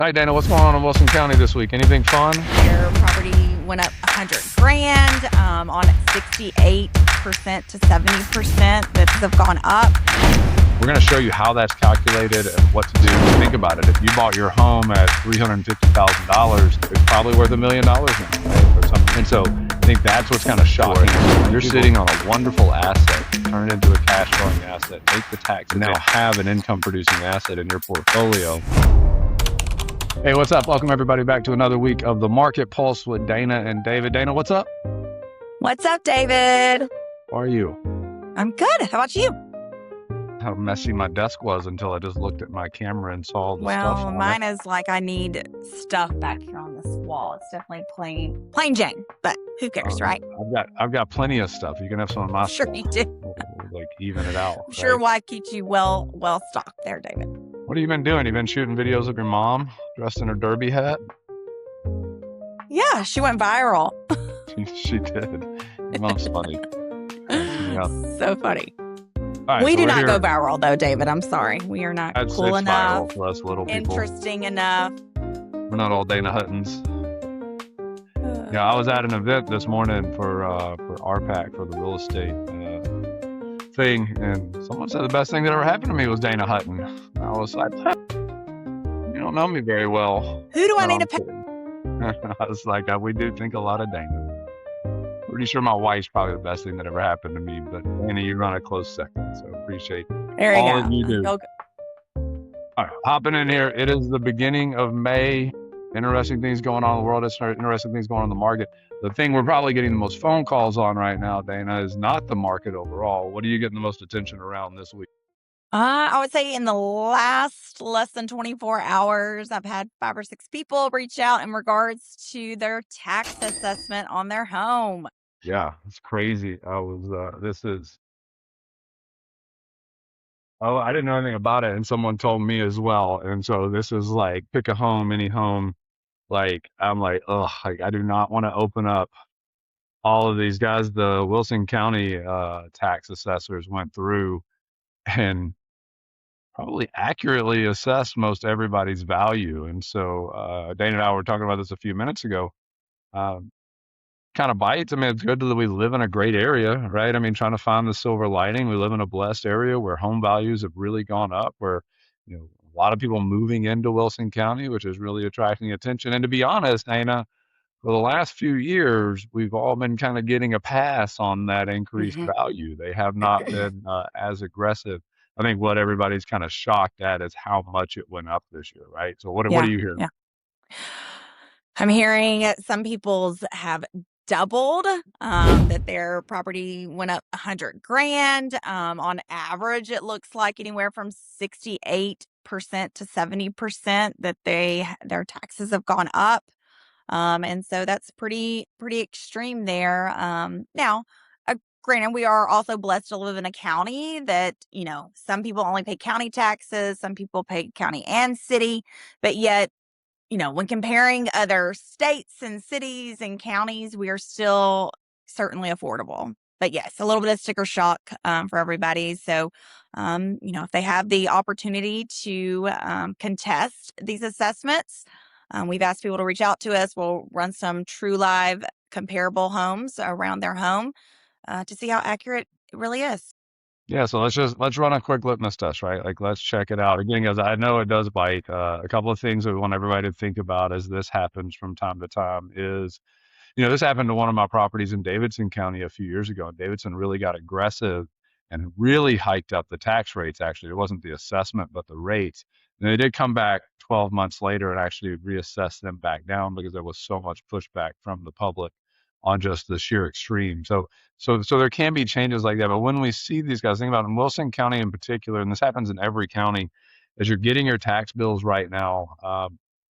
Hi, Dana. What's going on in Wilson County this week? Anything fun? Their property went up 100 grand on 68% to 70% that have gone up. We're going to show you how that's calculated and what to do. Think about it. If you bought your home at $350,000, it's probably worth $1 million now, right? Or something. And so I think that's what's kind of shocking. You're sitting on a wonderful asset, turn it into a cash flowing asset, take the tax, and now have an income producing asset in your portfolio. Hey, what's up? Welcome everybody back to another week of the Market Pulse with Dana and David. Dana, what's up? What's up, David? How are you? I'm good. How about you? How messy my desk was until I just looked at my camera and saw the stuff on Mine it. is like I need stuff back here on this wall. It's definitely plain Jane, but who cares, right? I've got plenty of stuff. You can have some of my Sure stuff. you do. We'll, like even it out. I'm sure right? wife keeps you well stocked there, David. What have you been doing? You been shooting videos of your mom dressed in her derby hat? Yeah, she went viral. She did. Your mom's funny. So funny. Right, we so do not here. go viral though, David. I'm sorry. We are not That's cool enough, viral for us little people. interesting enough. We're not all Dana Huttons. Yeah, I was at an event this morning for RPAC, for the real estate thing, and someone said the best thing that ever happened to me was Dana Hutton. And I was like, you don't know me very well. Who do I need to pay? I was like, we do think a lot of Dana. Pretty sure my wife's probably the best thing that ever happened to me, but Dana, you run a close second, so appreciate there you all go. that you do. Okay. All right, hopping in here. It is the beginning of May. Interesting things going on in the world. It's interesting things going on in the market. The thing we're probably getting the most phone calls on right now, Dana, is not the market overall. What are you getting the most attention around this week? I would say in the last less than 24 hours, I've had 5 or 6 people reach out in regards to their tax assessment on their home. Yeah, it's crazy. I didn't know anything about it, and someone told me as well. And so this is like pick a home, any home. Like I'm like, I do not want to open up all of these guys. The Wilson County tax assessors went through and probably accurately assessed most everybody's value. And so Dana and I were talking about this a few minutes ago. Kind of bites. I mean, it's good that we live in a great area, right? I mean, trying to find the silver lining. We live in a blessed area where home values have really gone up, where, a lot of people moving into Wilson County, which is really attracting attention. And to be honest, Dana, for the last few years, we've all been kind of getting a pass on that increased value. They have not been as aggressive. I think what everybody's kind of shocked at is how much it went up this year, right? So what are you hearing? Yeah. I'm hearing some people's have doubled, that their property went up 100 grand. On average, it looks like anywhere from 68% to 70% that their taxes have gone up. And so that's pretty extreme there. Now, granted, we are also blessed to live in a county that, some people only pay county taxes, some people pay county and city, but yet, when comparing other states and cities and counties, we are still certainly affordable. But yes, a little bit of sticker shock for everybody. So, if they have the opportunity to contest these assessments, we've asked people to reach out to us. We'll run some true live comparable homes around their home to see how accurate it really is. Yeah, so let's run a quick litmus test, right? Like let's check it out again, because I know it does bite. A couple of things that we want everybody to think about as this happens from time to time is, this happened to one of my properties in Davidson County a few years ago. And Davidson really got aggressive and really hiked up the tax rates. Actually, it wasn't the assessment, but the rates. And they did come back 12 months later and actually reassess them back down because there was so much pushback from the public on just the sheer extreme. So there can be changes like that. But when we see these guys, think about in Wilson County in particular, and this happens in every county, as you're getting your tax bills right now,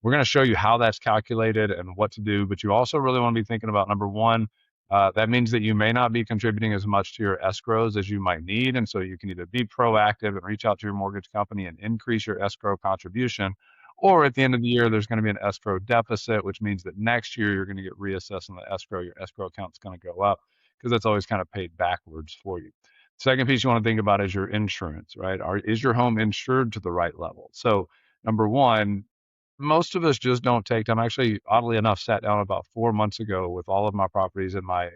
we're going to show you how that's calculated and what to do. But you also really want to be thinking about, number one, that means that you may not be contributing as much to your escrows as you might need. And so you can either be proactive and reach out to your mortgage company and increase your escrow contribution. Or at the end of the year, there's going to be an escrow deficit, which means that next year you're going to get reassessed on the escrow. Your escrow account's going to go up because that's always kind of paid backwards for you. Second piece you want to think about is your insurance, right? Is your home insured to the right level? So number one, most of us just don't take time. Actually, oddly enough, sat down about 4 months ago with all of my properties and my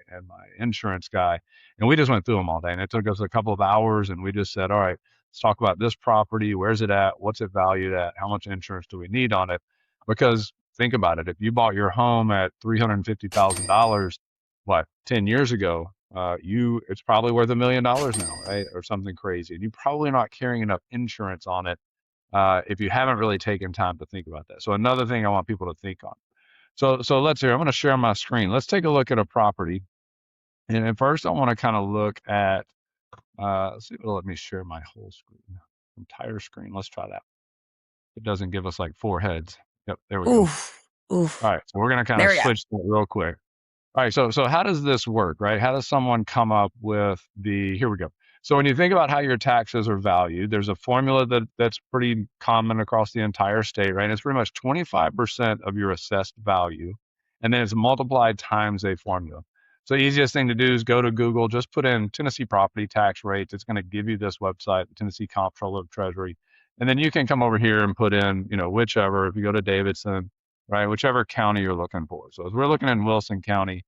insurance guy, and we just went through them all day. And it took us a couple of hours, and we just said, all right, let's talk about this property. Where's it at? What's it valued at? How much insurance do we need on it? Because think about it, if you bought your home at $350,000, what, 10 years ago, it's probably worth $1 million now, right, or something crazy. And you're probably not carrying enough insurance on it if you haven't really taken time to think about that. So another thing I want people to think on. So let's hear. I'm going to share my screen. Let's take a look at a property. And at first, I want to kind of look at. Let's see if it'll let me share my whole screen, entire screen. Let's try that. It doesn't give us like four heads. Yep, there we go. Oof. All Oof. right, so we're going to kind There of we go. switch that real quick. All right, so how does this work, right? How does someone come up with here we go. So when you think about how your taxes are valued, there's a formula that's pretty common across the entire state, right? And it's pretty much 25% of your assessed value, and then it's multiplied times a formula. So the easiest thing to do is go to Google, just put in Tennessee property tax rates. It's going to give you this website, the Tennessee Comptroller of Treasury. And then you can come over here and put in, whichever, if you go to Davidson, right, whichever county you're looking for. So as we're looking in Wilson County,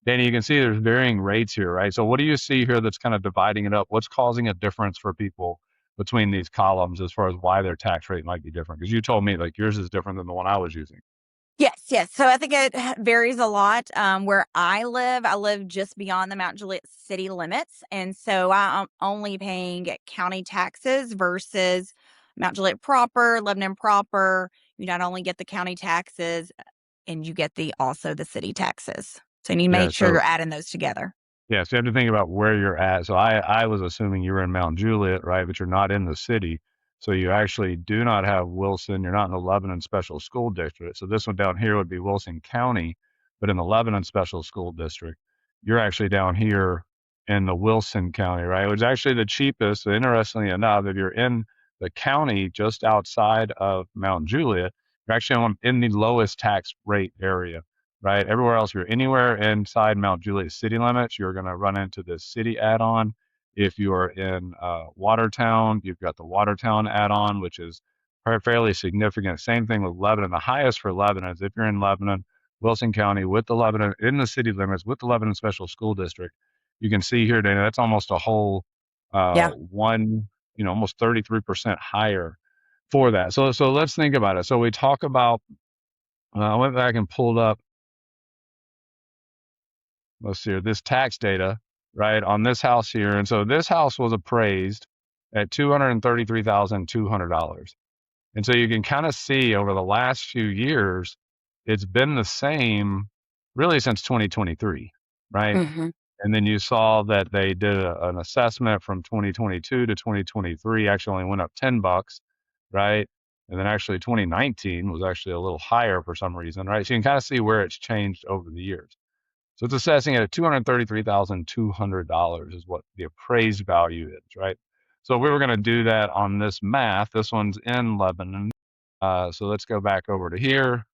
Danny, you can see there's varying rates here, right? So what do you see here that's kind of dividing it up? What's causing a difference for people between these columns as far as why their tax rate might be different? Because you told me like yours is different than the one I was using. Yes, yes. So I think it varies a lot. Where I live just beyond the Mount Juliet city limits. And so I'm only paying county taxes versus Mount Juliet proper, Lebanon proper. You not only get the county taxes and you get also the city taxes. So you need to Yeah. make sure So you're adding those together. Yeah, so you have to think about where you're at. So I was assuming you were in Mount Juliet, right? But you're not in the city. So you actually do not have Wilson. You're not in the Lebanon Special School District. So this one down here would be Wilson County, but in the Lebanon Special School District, you're actually down here in the Wilson County, right? Which is actually the cheapest. So interestingly enough, if you're in the county just outside of Mount Juliet, you're actually in the lowest tax rate area, right? Everywhere else, if you're anywhere inside Mount Juliet city limits, you're going to run into this city add-on. If you are in Watertown, you've got the Watertown add-on, which is fairly significant. Same thing with Lebanon. The highest for Lebanon is if you're in Lebanon, Wilson County, with the Lebanon in the city limits, with the Lebanon Special School District. You can see here, Dana, that's almost a whole Yeah. almost 33% higher for that. So let's think about it. So we talk about. I went back and pulled up, let's see here, this tax data, right, on this house here. And so this house was appraised at $233,200. And so you can kind of see over the last few years, it's been the same really since 2023, right? Hmm. And then you saw that they did an assessment from 2022 to 2023, actually only went up $10, right? And then actually 2019 was actually a little higher for some reason, right? So you can kind of see where it's changed over the years. So it's assessing it at $233,200 is what the appraised value is, right? So we were going to do that on this math. This one's in Lebanon. So let's go back over to here.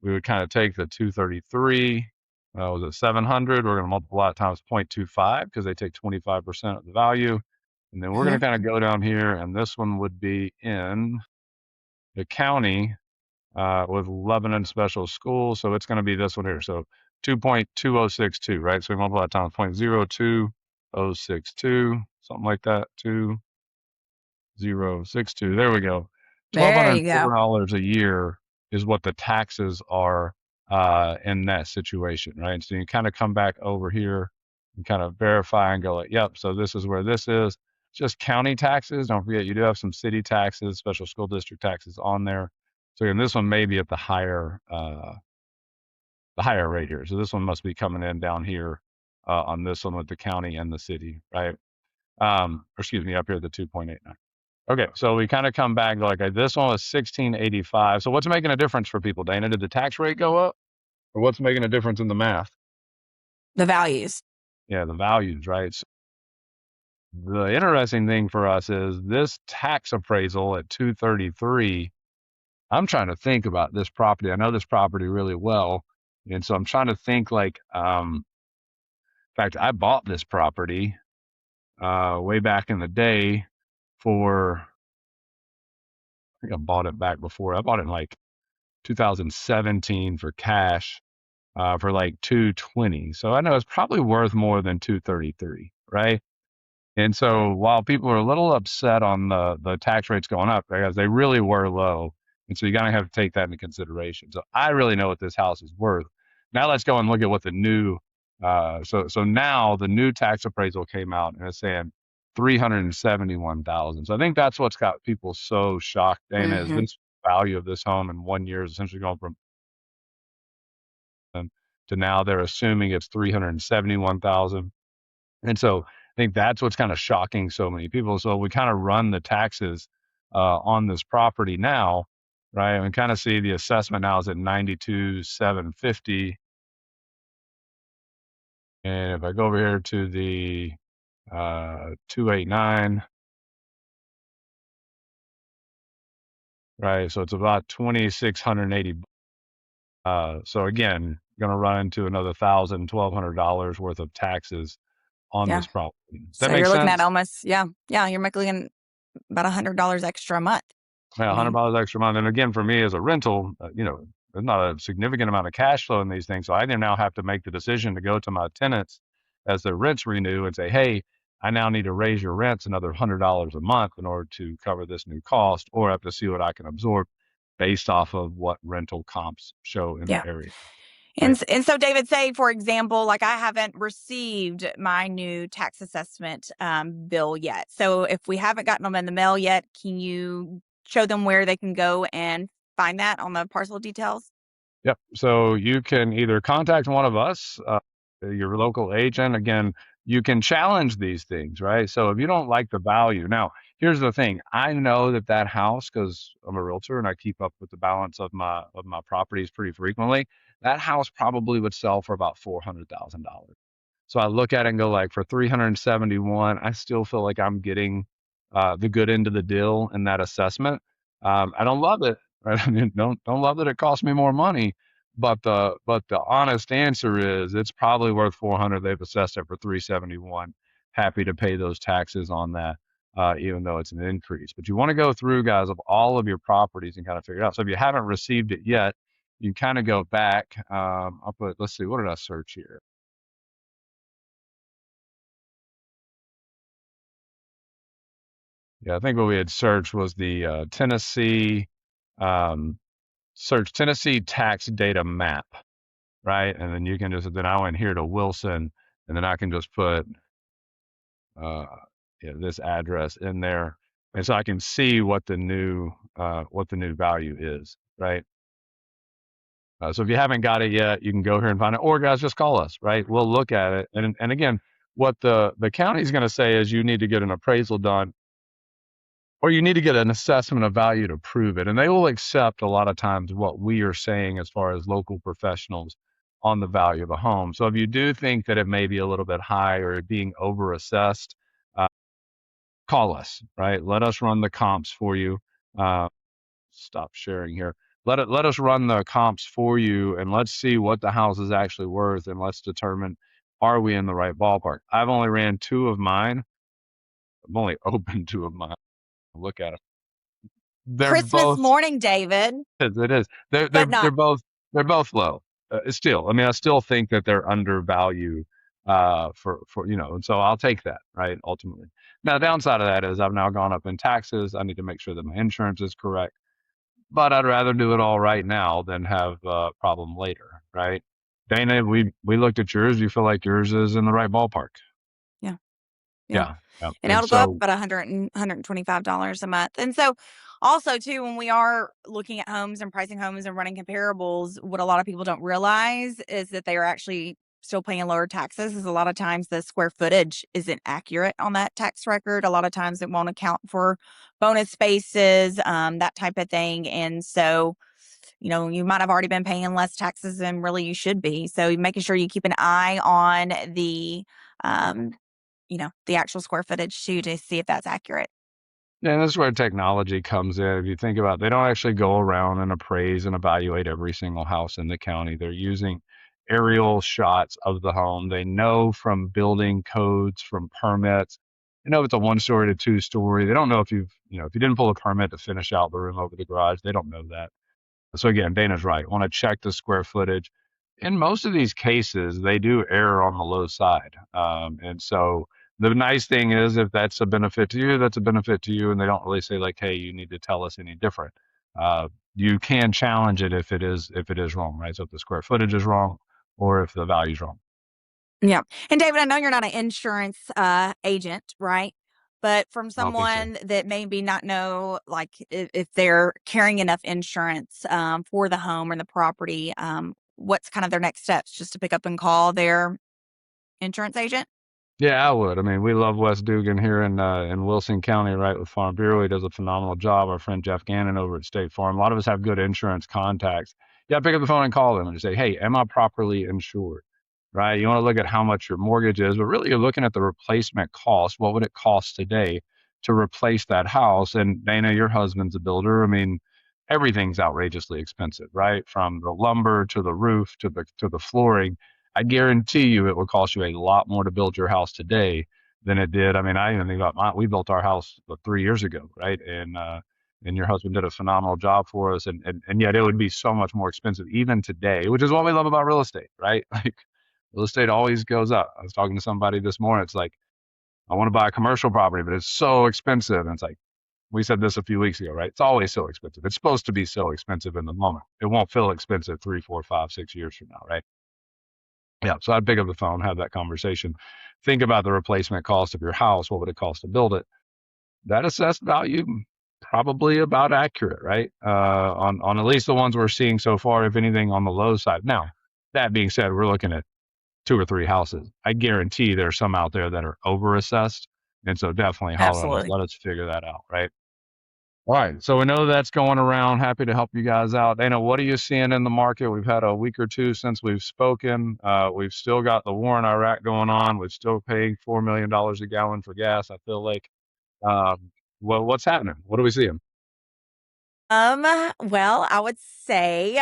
We would kind of take the 233, was it 700? We're going to multiply it times 0.25 because they take 25% of the value. And then we're going Hmm. to kind of go down here, and this one would be in the county with Lebanon Special School. So it's going to be this one here. So 2.2062, right? So we multiply times 0.02062, something like that. 2062. There we go. There you go. $1,204 a year is what the taxes are in that situation, right? So you kind of come back over here and kind of verify and go like, yep, so this is where this is. It's just county taxes. Don't forget, you do have some city taxes, special school district taxes on there. So again, this one may be at the higher rate here. So this one must be coming in down here on this one with the county and the city, right? Or excuse me, up here at the 2.89. Okay, so we kind of come back like this one was 1685. So what's making a difference for people, Dana? Did the tax rate go up, or what's making a difference in the math? The values. Yeah, the values, right? So the interesting thing for us is this tax appraisal at 233. I'm trying to think about this property. I know this property really well, and so I'm trying to think like, in fact, I bought this property way back in the day for. I think I bought it back before. I bought it in like 2017 for cash for like 220. So I know it's probably worth more than 233, right? And so while people are a little upset on the tax rates going up because they really were low, and so you gotta have to take that into consideration. So I really know what this house is worth. Now let's go and look at what the new so now the new tax appraisal came out and it's saying 371,000. So I think that's what's got people so shocked, Dana, is Hmm. this value of this home in 1 year is essentially going from to now they're assuming it's 371,000. And so I think that's what's kind of shocking so many people. So we kind of run the taxes on this property now, right? And kind of see the assessment now is at 92,750. And if I go over here to the 289, right? So it's about 2,680. So again, going to run into another $1,000, $1,200 worth of taxes on Yeah. this property. Does that So make you're looking at sense? almost, yeah, yeah, you're looking about $100 extra a month. Yeah, I mean, $100 extra a month. And again, for me as a rental, there's not a significant amount of cash flow in these things. So I now have to make the decision to go to my tenants as their rents renew and say, hey, I now need to raise your rents another $100 a month in order to cover this new cost, or I have to see what I can absorb based off of what rental comps show in yeah. the area. And Right. and so David, say for example, like I haven't received my new tax assessment bill yet. So if we haven't gotten them in the mail yet, can you show them where they can go and find that on the parcel details? Yep. So you can either contact one of us, your local agent. Again, you can challenge these things, right? So if you don't like the value, now here's the thing: I know that that house, because I'm a realtor and I keep up with the balance of my properties pretty frequently. That house probably would sell for about $400,000. So I look at it and go like, for 371, I still feel like I'm getting the good end of the deal in that assessment. I don't love it, right? I mean, don't love that it costs me more money, but the honest answer is it's probably worth 400. They've assessed it for 371. Happy to pay those taxes on that, even though it's an increase. But you want to go through, guys, of all of your properties and kind of figure it out. So if you haven't received it yet, you can kind of go back. I'll put, let's see, what did I search here? Yeah, I think what we had searched was the Tennessee um, search Tennessee tax data map, right? And then you can just then I went here to Wilson, and then I can just put uh, this address in there, and so I can see what the new value is, right? So if you haven't got it yet, you can go here and find it, or guys, just call us, right? We'll look at it, and again, what the county is going to say is you need to get an appraisal done or you need to get an assessment of value to prove it. And they will accept a lot of times what we are saying as far as local professionals on the value of a home. So if you do think that it may be a little bit high or being overassessed, uh, call us, right? Let us run the comps for you. Uh, Stop sharing here. Let us run the comps for you and let's see what the house is actually worth and let's determine, are we in the right ballpark? I've only ran two of mine. I've only opened two of mine. Look at them. They're Christmas both morning, David, it is. They're but they're not. they're both they're both low. Still, I mean, I still think that they're undervalued for and so I'll take that, right? Ultimately. Now, the downside of that is I've now gone up in taxes. I need to make sure that my insurance is correct, but I'd rather do it all right now than have a problem later, right? Dana, we looked at yours. You feel like yours is in the right ballpark? Yeah. Yeah. Yeah, yeah. And And it'll go up so about $125 a month. And so also too, when we are looking at homes and pricing homes and running comparables, what a lot of people don't realize is that they are actually still paying lower taxes. Is a lot of times the square footage isn't accurate on that tax record. A lot of times it won't account for bonus spaces, that type of thing. And so, you might have already been paying less taxes than really you should be. So making sure you keep an eye on um, the actual square footage too to see if that's accurate. yeah, and this is where technology comes in. If you think about it, they don't actually go around and appraise and evaluate every single house in the county. They're using aerial shots of the home. They know from building codes, from permits. They know if it's a 1 story to 2 story. They don't know if if you didn't pull a permit to finish out the room over the garage. They don't know that. So again, Dana's right. Want to check the square footage. In most of these cases, they do err on the low side. And so the nice thing is, if that's a benefit to you, that's a benefit to you. And they don't really say like, hey, you need to tell us any different. You can challenge it if it is wrong, right? So if the square footage is wrong or if the value's wrong. Yeah. And David, I know you're not an insurance agent, right? But from I don't think so. someone that maybe not know, like if they're carrying enough insurance for the home or the property, what's kind of their next steps? Just to pick up and call their insurance agent? Yeah, I would. I mean, we love Wes Dugan here in Wilson County, right, with Farm Bureau. He does a phenomenal job. Our friend Jeff Gannon over at State Farm. A lot of us have good insurance contacts. Yeah, pick up the phone and call them and just say, hey, am I properly insured? Right? You want to look at how much your mortgage is, but really you're looking at the replacement cost. What would it cost today to replace that house? And Dana, your husband's a builder. I mean, everything's outrageously expensive, right? From the lumber to the roof to the flooring. I guarantee you it would cost you a lot more to build your house today than it did. I mean, I even think about we built our house 3 years ago, right? And your husband did a phenomenal job for us, and yet it would be so much more expensive even today, which is what we love about real estate, right? Like real estate always goes up. I was talking to somebody this morning. It's like I want to buy a commercial property, but it's so expensive, and it's like we said this a few weeks ago, right? It's always so expensive. It's supposed to be so expensive in the moment. It won't feel expensive 3, 4, 5, 6 years from now, right? Yeah, so I'd pick up the phone, have that conversation. Think about the replacement cost of your house. What would it cost to build it? That assessed value, probably about accurate, right? On at least the ones we're seeing so far, if anything, on the low side. Now, that being said, we're looking at 2 or 3 houses. I guarantee there's some out there that are overassessed, and so definitely holler at us. Absolutely. Let us figure that out, right? All right. So we know that's going around. Happy to help you guys out. Dana, what are you seeing in the market? We've had a week or two since we've spoken. We've still got the war in Iraq going on. We're still paying $4 million a gallon for gas. I feel like, well, what's happening? What are we seeing? Well, I would say,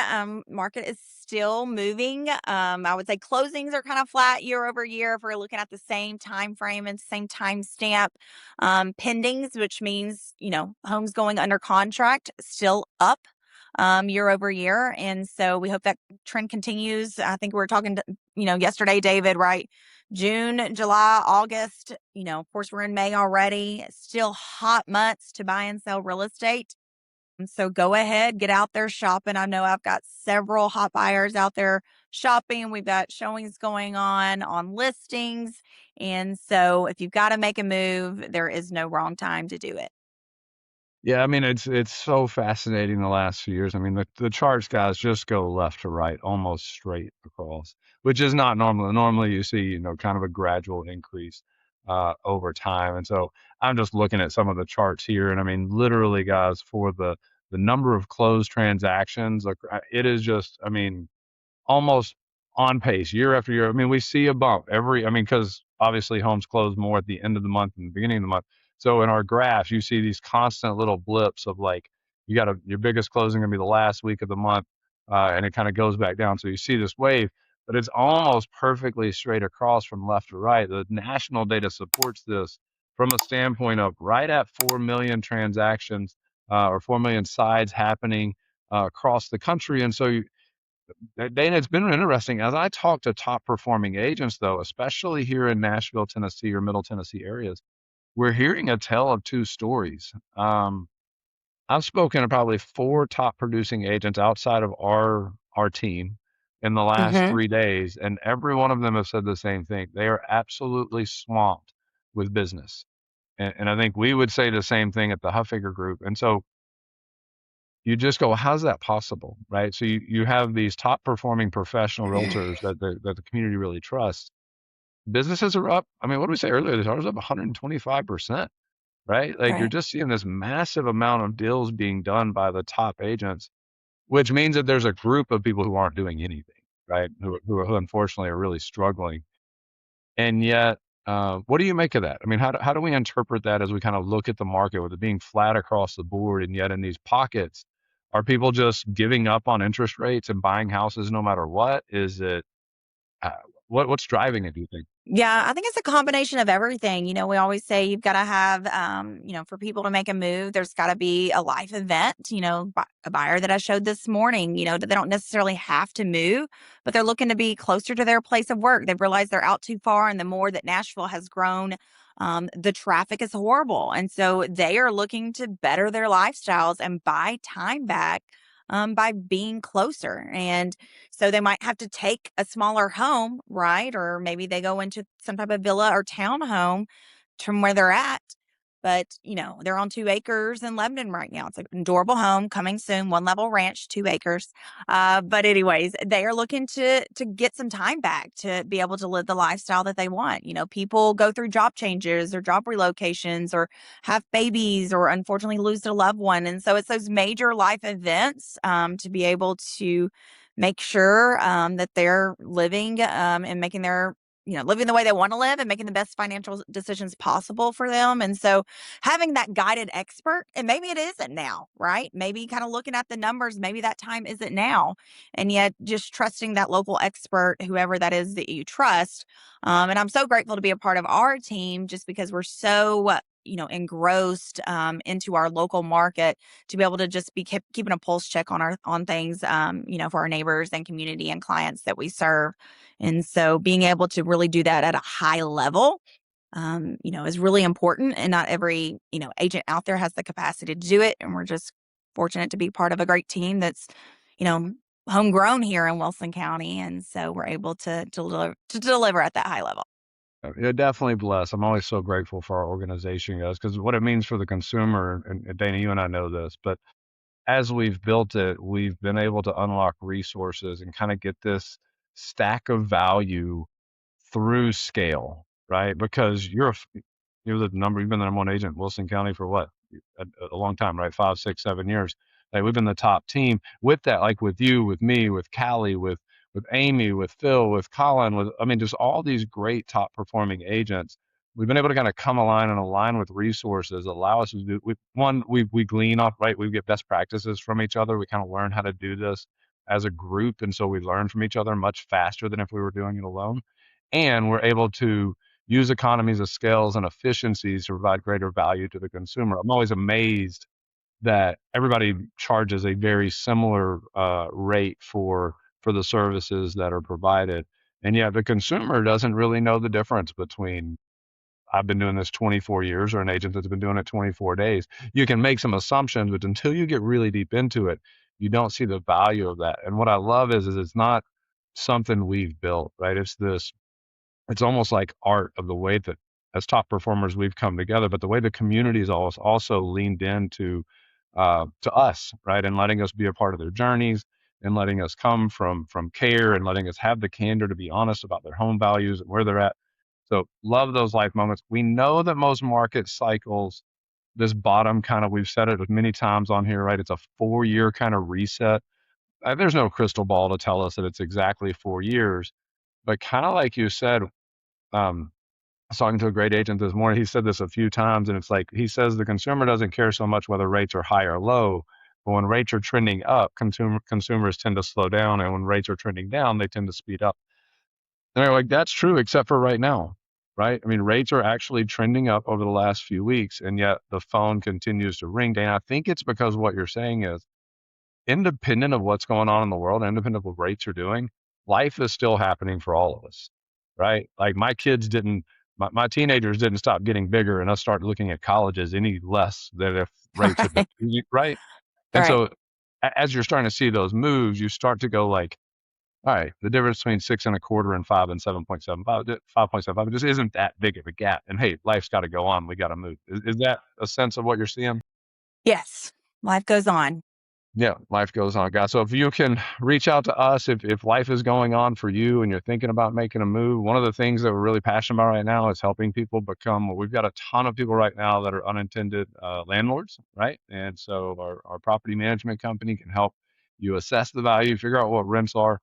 market is still moving. I would say closings are kind of flat year over year if we're looking at the same time frame and same time stamp. Pendings, which means, homes going under contract, still up year over year. And so we hope that trend continues. I think we were talking to, yesterday, David, right? June, July, August, of course, we're in May already. Still hot months to buy and sell real estate. So go ahead, get out there shopping. I know I've got several hot buyers out there shopping. We've got showings going on listings. And so if you've got to make a move, there is no wrong time to do it. Yeah, I mean it's so fascinating the last few years. I mean the charts guys just go left to right, almost straight across, which is not normal. Normally you see, kind of a gradual increase over time. And so I'm just looking at some of the charts here, and I mean literally guys, for the number of closed transactions, like it is just, I mean, almost on pace year after year. I mean, we see a bump I mean, because obviously homes close more at the end of the month than the beginning of the month. So in our graphs, you see these constant little blips of like, your biggest closing gonna be the last week of the month, and it kind of goes back down. So you see this wave, but it's almost perfectly straight across from left to right. The national data supports this from a standpoint of right at 4 million transactions, or 4 million sides happening across the country. And so Dana, it's been interesting as I talk to top performing agents, though, especially here in Nashville, Tennessee, or Middle Tennessee areas. We're hearing a tale of two stories. I've spoken to probably 4 top producing agents outside of our team in the last Hmm. 3 days, and every one of them have said the same thing. They are absolutely swamped with business, and I think we would say the same thing at the Huffaker Group. And so you just go, well, how's that possible, right? So you have these top performing professional realtors that the community really trusts. Businesses are up. I mean, what did we say earlier? This ours up 125%, right? Like you're Right. just seeing this massive amount of deals being done by the top agents, which means that there's a group of people who aren't doing anything, right? Who unfortunately are really struggling. And yet, what do you make of that? I mean, how do we interpret that as we kind of look at the market with it being flat across the board, and yet in these pockets, are people just giving up on interest rates and buying houses no matter what? Is it uh, What's driving it, do you think? Yeah, I think it's a combination of everything. We always say you've got to have, for people to make a move, there's got to be a life event. A buyer that I showed this morning, that they don't necessarily have to move, but they're looking to be closer to their place of work. They've realized they're out too far, and the more that Nashville has grown, the traffic is horrible. And so they are looking to better their lifestyles and buy time back. By being closer. And so they might have to take a smaller home, right? Or maybe they go into some type of villa or townhome from where they're at. But, they're on 2 acres in Lebanon right now. It's an adorable home coming soon, one level ranch, 2 acres. But anyways, they are looking to get some time back to be able to live the lifestyle that they want. People go through job changes or job relocations or have babies or unfortunately lose their loved one. And so it's those major life events to be able to make sure that they're living and making their living the way they want to live and making the best financial decisions possible for them. And so having that guided expert, and maybe it isn't now, right? Maybe kind of looking at the numbers, maybe that time isn't now. And yet just trusting that local expert, whoever that is that you trust. And I'm so grateful to be a part of our team just because we're so engrossed into our local market to be able to just be keeping a pulse check on things, for our neighbors and community and clients that we serve. And so being able to really do that at a high level, is really important. And not every, agent out there has the capacity to do it. And we're just fortunate to be part of a great team that's, you know, homegrown here in Wilson County. And so we're able to deliver at that high level. You're definitely blessed. I'm always so grateful for our organization, guys, because what it means for the consumer, and Dana, you and I know this, but as we've built it, we've been able to unlock resources and kind of get this stack of value through scale, right? Because you're the number, you've been the number one agent in Wilson County for what? A long time, right? 5, 6, 7 years. Like we've been the top team with that, like with you, with me, with Callie, with Amy, with Phil, with Colin, with, I mean, just all these great top performing agents. We've been able to kind of come align with resources, allow us to do, we glean off, right? We get best practices from each other. We kind of learn how to do this as a group. And so we learn from each other much faster than if we were doing it alone. And we're able to use economies of scales and efficiencies to provide greater value to the consumer. I'm always amazed that everybody charges a very similar rate for the services that are provided, and yet the consumer doesn't really know the difference between I've been doing this 24 years or an agent that's been doing it 24 days. You can make some assumptions, but until you get really deep into it, you don't see the value of that. And what I love is it's not something we've built, right? It's almost like art of the way that as top performers we've come together, but the way the community is also leaned into to us, right, and letting us be a part of their journeys and letting us come from care and letting us have the candor to be honest about their home values and where they're at. So love those life moments. We know that most market cycles, this bottom kind of, we've said it many times on here, right? It's a 4-year kind of reset. There's no crystal ball to tell us that it's exactly 4 years, but kind of like you said, um, I was talking to a great agent this morning. He said this a few times, and it's like he says the consumer doesn't care so much whether rates are high or low, but when rates are trending up, consumers tend to slow down, and when rates are trending down, they tend to speed up. And they're like, that's true, except for right now, right? I mean, rates are actually trending up over the last few weeks, and yet the phone continues to ring. Dan, I think it's because what you're saying is independent of what's going on in the world, independent of what rates are doing, life is still happening for all of us, right? Like my teenagers didn't stop getting bigger and us start looking at colleges any less than if rates had been, Right. right? And Right. so as you're starting to see those moves, you start to go like, all right, the difference between 6.25 and 5 and 7.75, 5.75, just isn't that big of a gap. And hey, life's got to go on. We got to move. Is that a sense of what you're seeing? Yes. Life goes on. Yeah, life goes on, guys. So if you can reach out to us, if life is going on for you and you're thinking about making a move, one of the things that we're really passionate about right now is helping people become. Well, we've got a ton of people right now that are unintended landlords, right? And so our property management company can help you assess the value, figure out what rents are.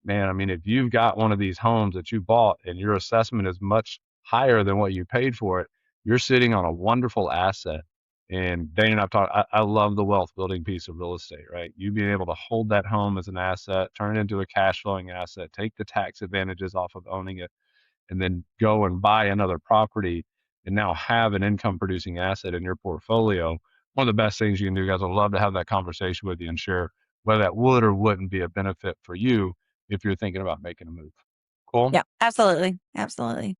Man, I mean, if you've got one of these homes that you bought and your assessment is much higher than what you paid for it, you're sitting on a wonderful asset. And Dana and I've talked, I love the wealth building piece of real estate, right? You being able to hold that home as an asset, turn it into a cash flowing asset, take the tax advantages off of owning it, and then go and buy another property and now have an income producing asset in your portfolio. One of the best things you can do, guys. I'd love to have that conversation with you and share whether that would or wouldn't be a benefit for you if you're thinking about making a move. Cool. Yeah, absolutely. Absolutely.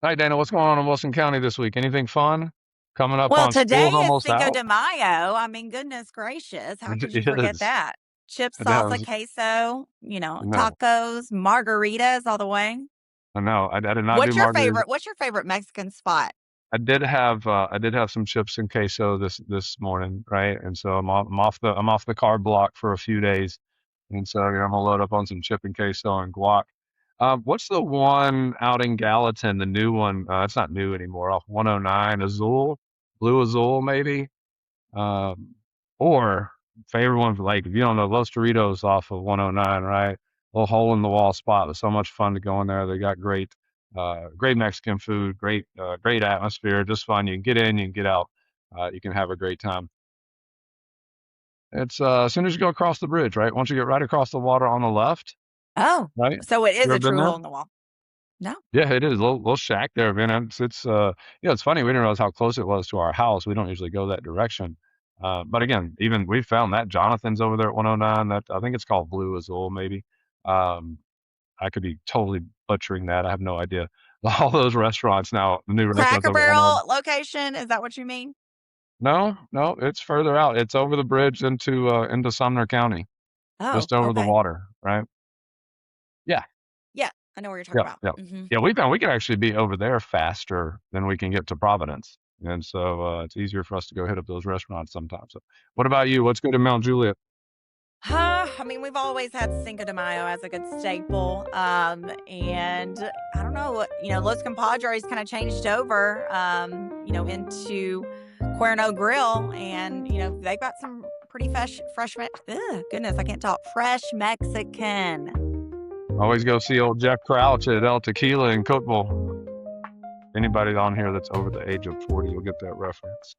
Hi, Dana. What's going on in Wilson County this week? Anything fun coming up Well, on today school's is almost Cinco out? de Mayo. I mean, goodness gracious. How could you It forget is. that? Chips, It salsa, has. queso, No, tacos, margaritas all the way. no, I did not do margaritas. What's your favorite Mexican spot? I did have some chips and queso this morning, right? And so I'm off the carb block for a few days, and so I'm gonna load up on some chip and queso and guac. What's the one out in Gallatin? The new one? It's not new anymore. Off 109 Azul, Blue Azul maybe. Um, or favorite one, like if you don't know, Los Doritos off of 109, right? Little hole in the wall spot. It's so much fun to go in there. They got great Mexican food, great atmosphere, just fun. You can get in, you can get out, you can have a great time. It's as soon as you go across the bridge, right? Once you get right across the water on the left, Oh, right? so it is You a ever been true there? hole in the wall. No. Yeah, it is. Little shack there, man. It's funny. We didn't realize how close it was to our house. We don't usually go that direction. But again, even we found that Jonathan's over there at 109. That I think it's called Blue Azul, maybe. Um, I could be totally butchering that. I have no idea. All those restaurants now, the new restaurants Cracker over at 109. Barrel location, is that what you mean? No, no, it's further out. It's over the bridge into Sumner County, Oh, just over the okay. water, right? Yeah. Yeah, I know what you're talking Yep, about. yep. Mhm. Yeah, we found we can actually be over there faster than we can get to Providence, and so, it's easier for us to go hit up those restaurants sometimes. So, what about you? What's good in Mount Juliet? I mean, we've always had Cinco de Mayo as a good staple. And I don't know, Los Compadres kind of changed over, into Cuerno Grill. And, they've got some pretty goodness, I can't talk. Fresh Mexican. Always go see old Jeff Crouch at El Tequila in Cookville. Anybody on here that's over the age of 40 will get that reference.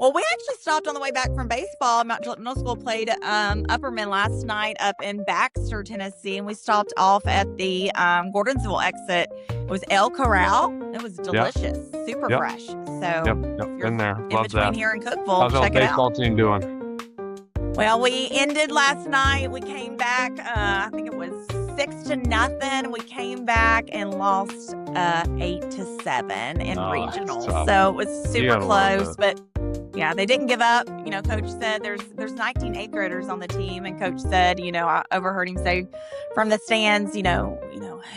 Well, we actually stopped on the way back from baseball. Mount Juliet Middle School played Upperman last night up in Baxter, Tennessee, and we stopped off at the Gordonsville exit. It was El Corral. It was delicious, super Yep. fresh. So Yep. Been there. in Love between that. here and Cookville, How's y'all's check it out. baseball team doing? Well, we ended last night. We came back. I think it was 6-0. We came back and lost 8-7 in Oh, that's regionals. tough. So it was super gotta love close, but yeah, they didn't give up. Coach said there's 19 eighth graders on the team, and coach said, I overheard him say from the stands,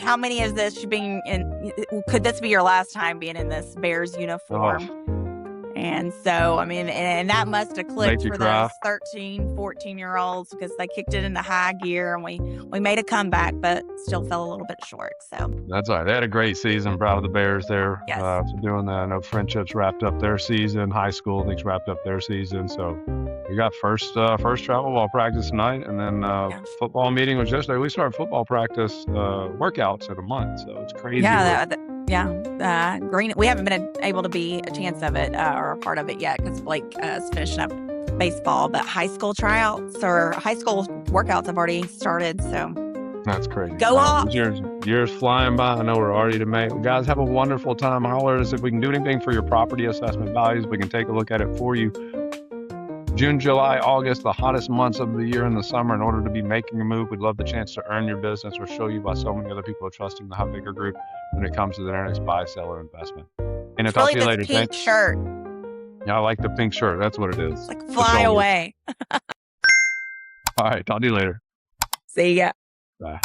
how many of this should be could this be your last time being in this Bears uniform? Oh, And so, I mean, and that must have clicked Make you for cry. those 13, 14-year-olds because they kicked it into high gear, and we made a comeback, but still fell a little bit short. So that's all right. They had a great season. Proud of the Bears there Yes. For doing that. I know Friendships wrapped up their season. High school, I think's wrapped up their season. So we got first travel ball practice tonight, and then football meeting was yesterday. We start football practice workouts in a month, so it's crazy. Green. We haven't been able to be a chance of it or a part of it yet because Blake is finishing up baseball. But high school tryouts or high school workouts have already started. So That's crazy. Go Hawks! Years flying by. I know we're already to May. Guys, have a wonderful time. Holler at us if we can do anything for your property assessment values. We can take a look at it for you. June, July, August, the hottest months of the year in the summer. In order to be making a move, we'd love the chance to earn your business or show you why so many other people are trusting the Hub Maker Group when it comes to their next buy, sell, or investment. And I'll talk to you later. This pink Thanks. shirt. Yeah, I like the pink shirt. That's what it is. It's like fly away. All right. Talk to you later. See ya. Bye.